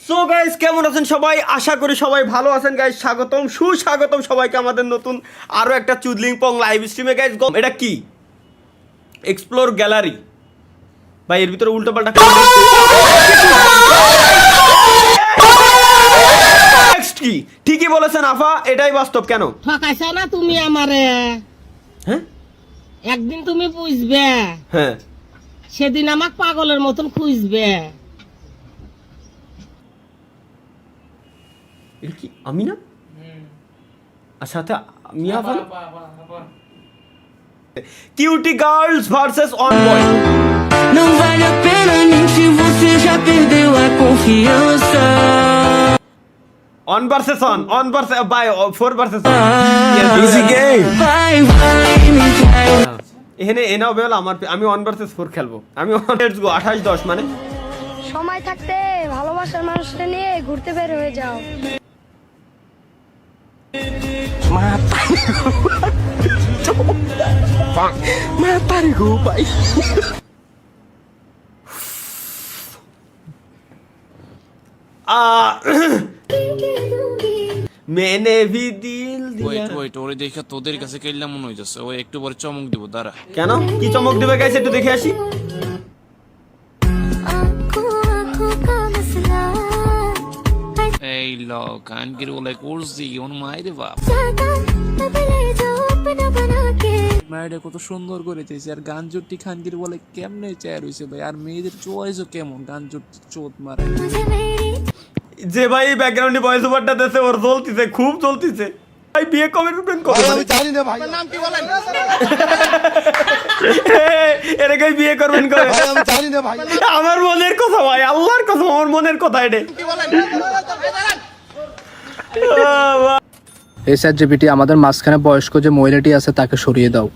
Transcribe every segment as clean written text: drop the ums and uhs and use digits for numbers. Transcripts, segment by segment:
So guys কেমন আছেন সবাই? আশা করি সবাই ভালো আছেন গাইস। স্বাগতম সুস্বাগতম সবাইকে আমাদের নতুন আরো একটা চুদলিং পং লাইভ স্ট্রিমে গাইস। এটা কি এক্সপ্লোর গ্যালারি ভাই, এর ভিতরে উল্টো পাল্টা নেক্সট কি? ঠিকই বলেছেন আফা, এটাই বাস্তব। কেন ঠকাইছা না তুমি আমারে? হ্যাঁ একদিন তুমি বুঝবে, হ্যাঁ সেদিন আমাক পাগলের মতন খুঁজবে। এটা কি আমি না? আর সাথে আমি আফা। Cutie girls versus on boy. Não vale a pena nem se você já perdeu a confiança. One versus one versus by 4 versus Easy game. Vai, me trai. এখানে এনাও বেল আমি 1 ভার্সেস 4 খেলবো। আমি লেটস গো 28-10 মানে সময় থাকতে ভালোবাসার মানুষটা নিয়ে ঘুরতে বের হয়ে যাও। मैंने भी दिल दिया। ওয়েট ওরে দেখে তোদের কাছে কেল্লা মনে হইতেছে ও একটু পরে চমক দিব দাঁড়া। কেন কি চমক দিবে গাইস? একটু দেখে আসি। এই ল কানকির বলে করছি ওর মায়ের বাপ মায়েরা কত সুন্দর করে চাইছে। আর গান জুটি খানকির বলে কেমনে চায় রয়েছে ভাই। আর মেয়েদের চয়েসও কেমন, গান জুটি চোদ মারে। যে ভাই ব্যাকগ্রাউন্ডে ভয়েস ওভারটা দেছে ওর জ্বলতিছে, খুব জ্বলতিছে। ভাই বিয়ে কবে করবেন? কবে? আমি জানি না ভাই। নাম কি বলেন? এর কই বিয়ে করবেন কবে? আমি জানি না ভাই। আমার মনের কথা ভাই, আল্লাহর কথা, আমার মনের কথা এটা। কি বলেন? এই চ্যাটজিপিটি আমাদের মাঝখানে বয়স্ক যে মহিলাটি আছে তাকে সরিয়ে দাও।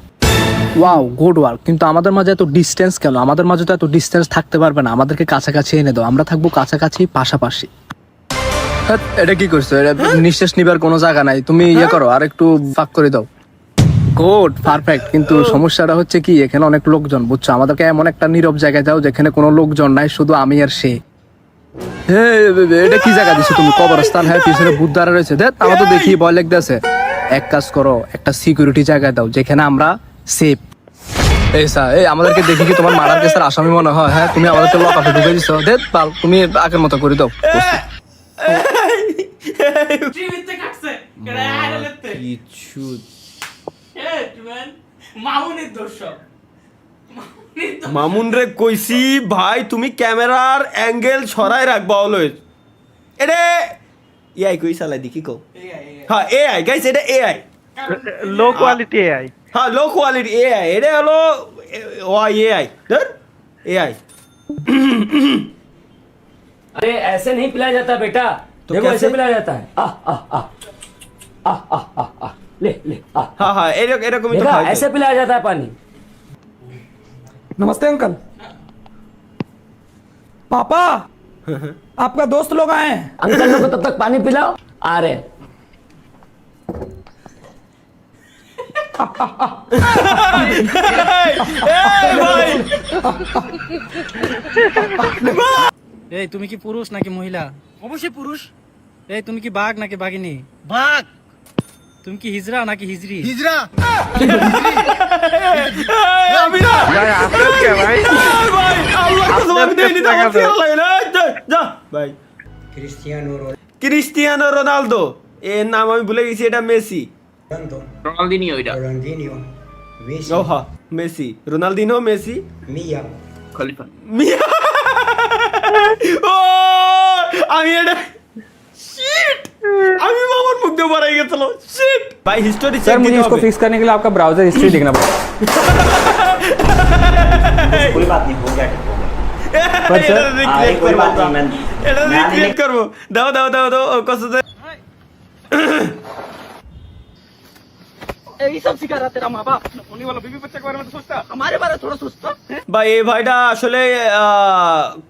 Wow, good work. কিন্তু আমাদের মাঝে এত ডিস্টেন্স কেন? আমাদের মাঝে তো এত ডিস্টেন্স থাকতে পারবে না। আমাদেরকে কাছাকাছি এনে দাও, আমরা থাকবো কাছাকাছি পাশাপাশি। এটা কি করছো? এটা নিঃশ্বাস নিবার কোনো জায়গা নাই। তুমি ইয়ে করো, আর একটু ফাঁক করে দাও। Good, perfect. কিন্তু সমস্যাটা হচ্ছে কি, এখানে অনেক লোকজন, বুঝছো? আমাদেরকে এমন একটা নীরব জায়গায় যাও যেখানে কোনো লোকজন নাই, শুধু আমি আর সে। এটা কি জায়গা দিছো তুমি? কবরস্থান? হ্যাঁ, পিছনে ভূত দাঁড়া রয়েছে। দেখ আমার তো দেখি ভয় লাগতেছে। এক কাজ করো, একটা সিকিউরিটি জায়গায় দাও যেখানে আমরা সেফ। এই আমাদেরকে দেখি কি তোমার মারার কেসের আসামি মনে হয়? হ্যাঁ, তুমি আমাদেরকে লকআপে ঢুকে দিছো। দেখ পাল, তুমি আগের মতো করে দাও। কিছু মামুন রে কইছি ভাই, তুমি ক্যামেরার অ্যাঙ্গেল সরাই রাখবা অলওয়েজ। এটা এআই কই চালাই দেখি কো। হ্যাঁ এআই গাইস, এটা এআই, লো কোয়ালিটি এআই। হ্যাঁ লো কোয়ালিটি এআই। এটা হলো এআই, ধর এআই। अरे ऐसे नहीं पिलाया जाता बेटा, तो देखो कैसे? ऐसे पिलाया जाता है। आ आ आ आ आ आ आ ले ले आ হ্যাঁ হ্যাঁ এরকমই তো देखा হয়। ऐसे पिलाया जाता है पानी। नमस्ते अंकल। पापा, आपका दोस्त लोग आए हैं। अंकल लोग को तब तक पानी पिलाओ, आ रहे हैं। এই তুমি কি পুরুষ নাকি মহিলা? অবশ্যই পুরুষ। এই তুমি কি বাঘ নাকি বাঘিনী? বাঘ। তুমি কি হিজরা নাকি হিজরি? হিজরা। আমি না ভাই, আপনার কে ভাই? ভাই আল্লাহ কসম আমি দেইনি তো, আমার ফেল লাগে না। যা ভাই। ক্রিস্টিয়ানো রোনালদো এর নাম আমি ভুলে গেছি। এটা মেসি। রোনালদিনিও ওইটা ও হ্যাঁ মেসি, রোনালদিনো, মেসি, খলিফা। মিয়া। ও আমি এটা শিট, আমি মামার মুখ দিয়ে বাড়াই গেছিল। শিট ভাই, হিস্টোরি চেক দিতে হবে। फिक्स करने के लिए आपका ब्राउजर हिस्ट्री देखना पड़ेगा। कोई बात नहीं, हो गया ठीक हो गया। কোই বাত নেই, এটা রিক্রিয়েট করব। দাও দাও দাও দাও কত দে। यही सब सिखा रहा तेरा माँ बाप। होने वाला बीवी बच्चे के बारे में तो सोचता, हमारे बारे में थोड़ा सोचता। भाई ये भाईटा আসলে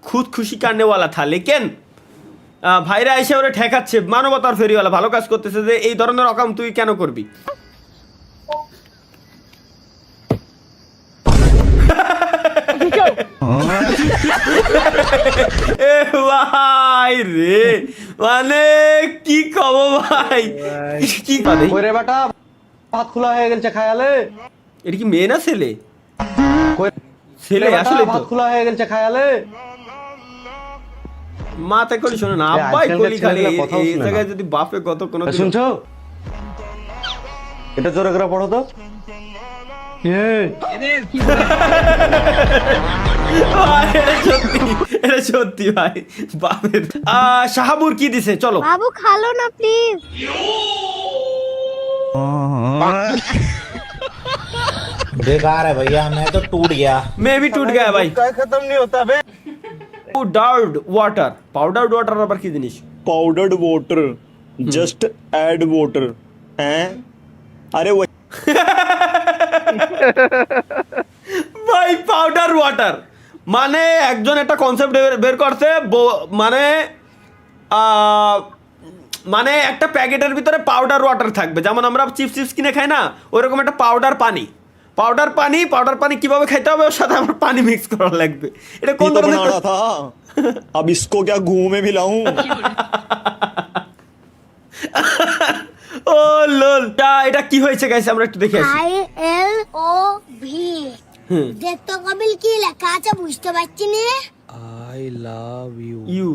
খুদ খুশি करने वाला था, लेकिन ভাইরা এসে ওরে ঠেকাচ্ছে, মানবতার ফেরিওয়ালা ভালো কাজ করতেছে যে এই ধরনের রকম তুই কেন করবি? এ ভাই ভাই রে, মানে কি কব ভাই, কি করে ওরে বেটা ভাত খোলা হয়ে গেছে খায়ালে, এটা কি মেয়ে না ছেলে? ছেলে আসলে ভাত খোলা হয়ে গেছে খায়ালে। মাথা কলি শোনো না, আব্বাই কলি খালি এই জায়গায় যদি বাপে কত কোনো শুনছো? এটা জোরে করে পড়ো তো। এটা সত্যি ভাই বাপের। শাহাবুর কি দিছে চলো। বাবু খালো না প্লিজ। बेकार है भैया, मैं तो टूट गया। मैं भी टूट गया भाई। खत्म नहीं होता बे। पाउडर्ड वाटर, पाउडर्ड वाटर আবার কি জিনিস? Powdered water, just add water हैं। अरे वो ভাই পাউডার ওয়াটার মানে একজন একটা কনসেপ্ট বের করছে, মানে মানে একটা প্যাকেটের ভিতরে পাউডার ওয়াটার থাকবে, যেমন আমরা চিপস কিনে খাই না, ওইরকম একটা পাউডার পানি। পাউডার পানি কিভাবে খাইতে হবে, ওর সাথে আমার পানি মিক্স করা লাগবে। এটা কোন तो ধরনের बना रहा था, अब इसको क्या घूम में मिलाऊं? ও লোল, এটা কি হয়েছে গাইস, আমরা একটু দেখে আসি। ILOV দেখতো কবিল কি লেখা আছে বুঝতে পারছি না। ইউ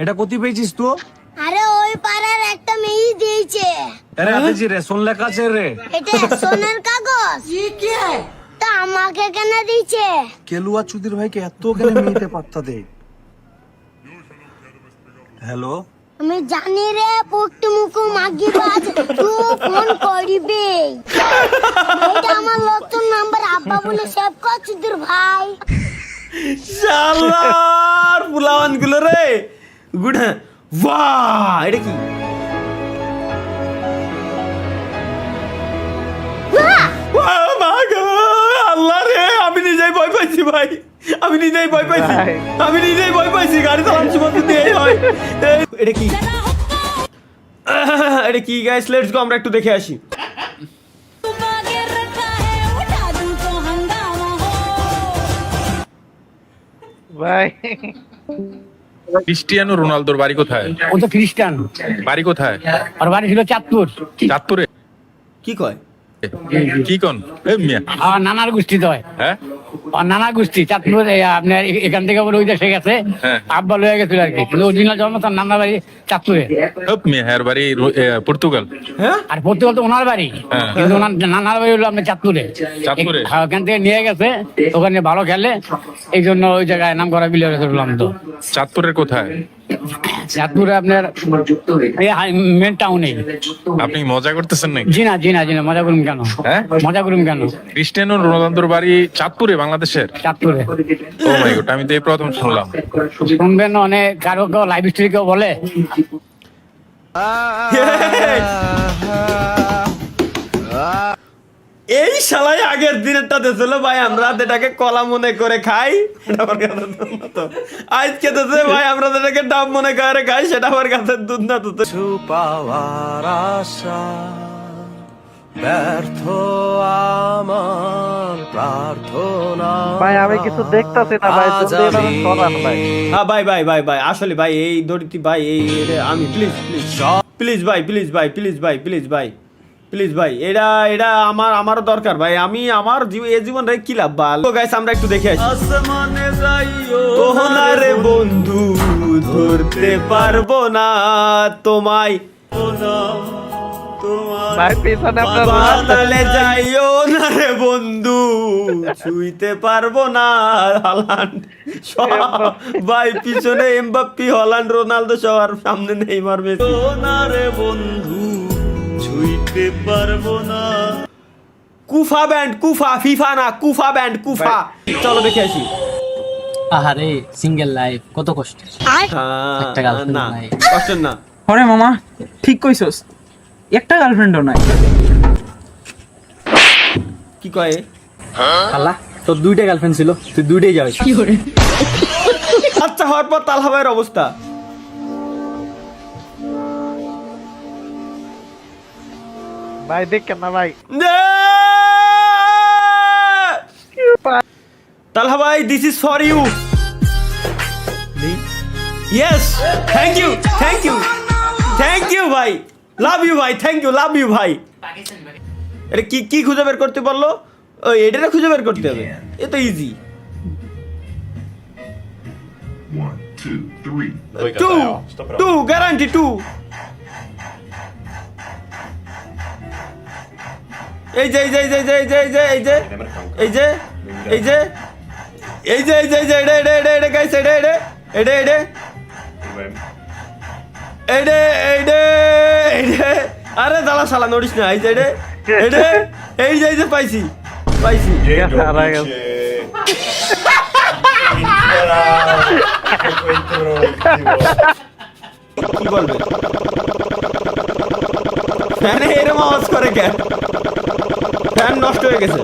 এটা কতি পেয়েছিস তো? আরে ওই পাড়ার একটা মেয়ে দিয়েছে। আরে আতেছি রে, শোন লেখা আছে রে। এটা সোনার কাগজ। তা আমাকে কেন দিয়েছে? কেলুয়া চুদির ভাইকে এত কেন মেয়েতে পাত্তা দে? হ্যালো, আমি জানি রে পোক্ত মুখ মাগি বাজ তুই ফোন করবি। এটা আমার নতুন নাম্বার, আব্বা বলে সেভ কর চুদির ভাই। শালার পুলাওয়ান গুলো রে গুড। বাহ, এটা কি? আল্লাহ রে, আমি নিজেই ভয় পাইছি ভাই, আমি নিজেই ভয় পাইছি, গাড়ি চালানোর সময় যদি এই হয়। এটা কি, এটা কি গাইস? লেটস গো, আমরা একটু দেখে আসি। ক্রিস্টিয়ানো রোনালদোর বাড়ি কোথায়? ও তো খ্রিস্টান, বাড়ি কোথায়? আর বাড়ি ছিল চাঁদপুর। চাঁদপুরে? কি কয়? কি কোন মিয়া? আর নানার গোষ্ঠী তো হয়। হ্যাঁ, আর নানা গোষ্ঠী চাঁদপুর, আপনার এখান থেকে বলে ওই দেশে গেছে, হ্যাঁ। আব্বা লয়ে গেছিল আর কি, কিন্তু অরিজিনাল জন্ম তার নানা বাড়ি চাঁদপুরে। মিয়া হ্যাঁ বাড়ি পর্তুগাল। হ্যাঁ, আর পর্তুগাল তো ওনার বাড়ি, হ্যাঁ। কিন্তু ওনার নানার বাড়ি হলো আপনার চাঁদপুরে। চাঁদপুরে? ওখান থেকে নিয়ে গেছে, ওখানে ভালো খেলে, এই জন্য ওই জায়গায় নাম করা বিলে করলাম। তো চাঁদপুরের কোথায়? চাঁদপুরে আপনার মেন টাউনে। আপনি মজা করতেছেন নাকি? জি না, মজা করুন কেন? হ্যাঁ, মজা করুন কেন? ক্রিস্টিয়ানো রোনালদোর বাড়ি চাঁদপুরে, বাংলাদেশের? চাঁদপুরে। ও মাই গড, আমি তো এই প্রথম শুনলাম। শুনবেন অনেক, কারো কেউ লাইভ স্টোরি কেউ বলে। এই শালাই আগের দিনেরটা দিয়েছিল ভাই, আমরা এটাকে কলা মনে করে খাই, আজকে দিতে ভাই আমরা এটাকে ডাব মনে করে খাই, সেটা আমার কাছে দুধ না। তো পাওয়ার আশা ব্যর্থ আমার প্রার্থনা। ভাই আমি কিছু দেখতাছি না ভাই, হ্যাঁ ভাই আসলে ভাই এই দড়িটি ভাই, এই আমি প্লিজ ভাই এটা আমারও দরকার ভাই, আমি আমার এই জীবন রে কি লাভ বাল। গাইস আমরা একটু দেখে আসি। আসমানে যাইও না রে বন্ধু, ধরতে পারবো না তোমায়, ভাই পিছনে আপনার বাতালে যাইও না রে বন্ধু, ছুঁইতে পারবো না। হল্যান্ড ভাই পিছনে এমবাপ্পি, হল্যান্ড, রোনালদো সবার সামনে নেইমার, মেসি। না রে বন্ধু ছুঁইতে পারবো না। কুফা ব্যান্ড, ফিফা না, কুফা ব্যান্ড, কুফা। চলো দেখে আসি। আহারে সিঙ্গেল লাইফ কত কষ্ট। একটা girlfriend না নাই। কষ্ট না। আরে মামা ঠিক কইছস, একটা গার্লফ্রেন্ডও নাই। কি কয়? আল্লাহ, তোর দুইটা গার্লফ্রেন্ড ছিল, তুই দুইটাই যাস। আচ্ছা হওয়ার পর তালহা ভাইয়ের অবস্থা। ভাই দেখেন না ভাই। তালহা ভাই this is for you. Yes, thank you ভাই, লাভ ইউ ভাই, থ্যাংক ইউ, লাভ ইউ ভাই। এটা কি কি খুঁজে বের করতে বললো? ওই এটা খুঁজে বের করতে হবে, এ তো ইজি। 2 গ্যারান্টি 2। এই যে আরে দালা শালা নড়িস না, এই যে পাইছি কি বলবে? ফ্যানে এরকম আওয়াজ করে কেন? ফ্যান নষ্ট হয়ে গেছে।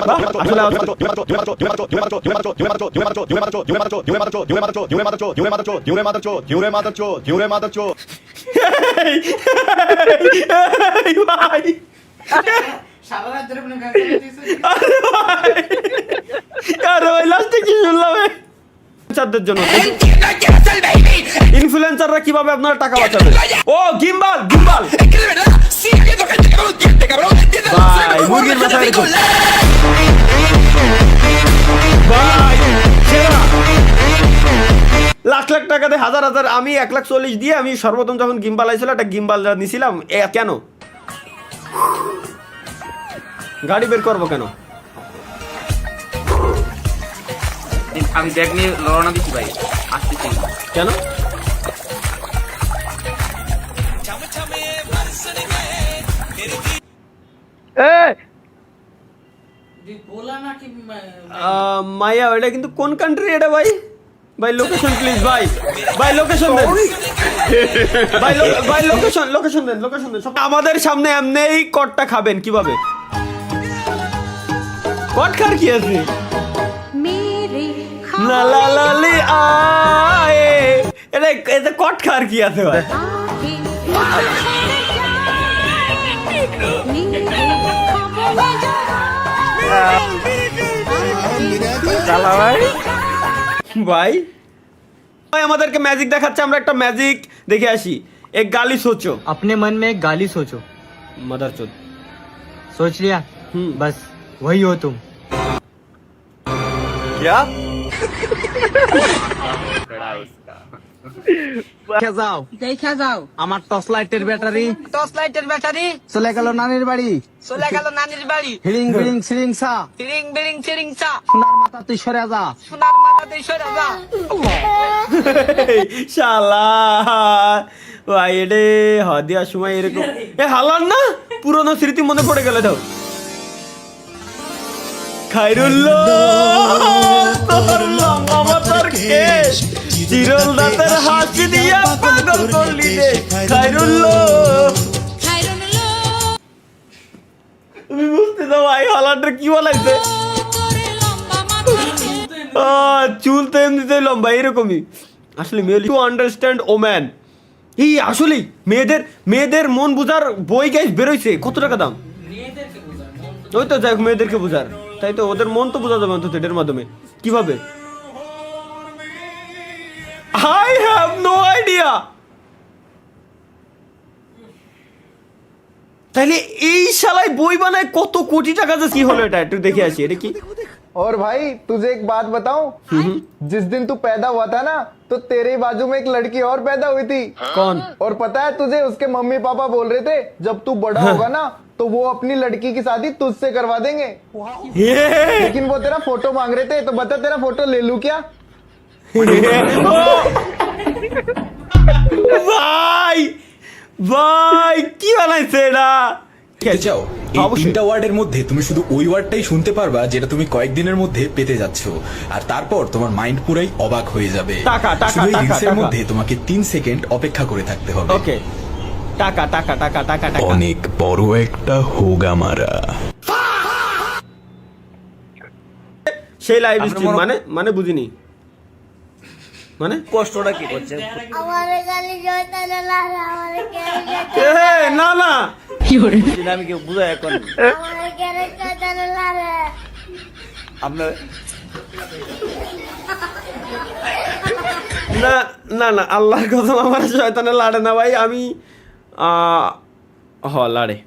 বাহ, আসলে আওয়াজ ভাই, আরে ভাই লাস্টে কি শুনলাম? ইনফ্লুয়েন্সারদের জন্য, ইনফ্লুয়েন্সাররা কিভাবে আপনারা টাকা বাঁচাবে? ও গিম্বাল ভাই, মুরগির মাথা এরকম ভাই, সেরা। লাখ টাকা দিয়ে হাজার আমি 1,40,000 দিয়ে আমি সর্বপ্রথম যখন গিম্বাল আইছিল একটা গিম্বাল নিছিলাম। কেন গাড়ি বের করবো কেন? আমি ব্যাগ নিয়ে রওনা দিচ্ছি ভাই, আসতেছি। কেন? মায়া, এটা কিন্তু কোন কান্ট্রি এটা ভাই? ভাই লোকেশন প্লিজ, ভাই লোকেশন দেন, ভাই লোকেশন দেন। আমাদের সামনে এমনিই কটটা খাবেন কিভাবে? কট খার কি আছে? লা লা লা লি আয়ে, এটা কট খার কি আছে ভাই? ভাই আমাদেরকে ম্যাজিক দেখাচ্ছে, আমরা একটা ম্যাজিক দেখে আসি। এক গালি সোচো, अपने मन में एक गाली सोचो। मदरचोद सोच लिया? बस वही हो तुम। क्या? দেখা যাও আমার টর্চ লাইটের ব্যাটারি চলে গেল নানির বাড়ি। হিড়িং বিড়িং সিরিং সা সোনার মাথা তুই সরে যা। শালা ভাই, এটা হদিয়ার সময় এরকম হালার না, পুরনো স্মৃতি মনে পড়ে গেল। দাও চিরল দাঁতের হাসি দিয়া পাগল করলি রে খায়রুল্লাহ। তুমি বুঝতে দাও ভাই, হালারটা কি বলাইছে? চুল তো এমনিতেই লম্বা, এরকমই আসলে মেয়ে টু আন্ডারস্ট্যান্ড ওম্যান। এই আসলেই মেয়েদের মন বুঝার বই গাইস বেরোইছে। কত টাকা দাম? ওই তো যাই হোক, মেয়েদেরকে বোঝার, তাই তো ওদের মন তো বোঝা যাবে অন্তত এটার মাধ্যমে। কিভাবে? I have no idea. তাহলে এই শালাই বই বানায় কত কোটি টাকা যে কি হলো? এটা একটু দেখে আসি, এটা কি? और भाई तुझे एक बात बताऊं, जिस दिन तू पैदा हुआ था ना, तो तेरे बाजू में एक लड़की और पैदा हुई थी। कौन? और पता है तुझे, उसके मम्मी पापा बोल रहे थे जब तू बड़ा होगा ना तो वो अपनी लड़की की शादी तुझसे करवा देंगे। लेकिन वो तेरा फोटो मांग रहे थे, तो बता तेरा फोटो ले लूं क्या? ভাই কি বানাইছে এটা? চাও এই তিনটা ওয়ার্ডের মধ্যে তুমি শুধু ওই ওয়ার্ডটাই শুনতে পারবা যেটা তুমি কয়েকদিনের মধ্যে পেতে যাচ্ছ, আর তারপর তোমার মাইন্ড পুরাই অবাক হয়ে যাবে। শুধু এই রিলসের মধ্যে তোমাকে 3 সেকেন্ড অপেক্ষা করে থাকতে হবে। ওকে, টাকা টাকা টাকা টাকা টাকা, অনেক বড় একটা হোগা মারা। সেই লাইভ স্ট্রিম মানে বুঝিনি, মানে কষ্টটা কি করছে? আমারে গালি জয়তা না, আমারে না না আমি কি বুঝাই এখন? আমারে গ্যারেজ জয়তা না রে আপনার না না না আল্লাহর কসম আমার শয়তানে লাড়ে না ভাই, আমি লাড়ে।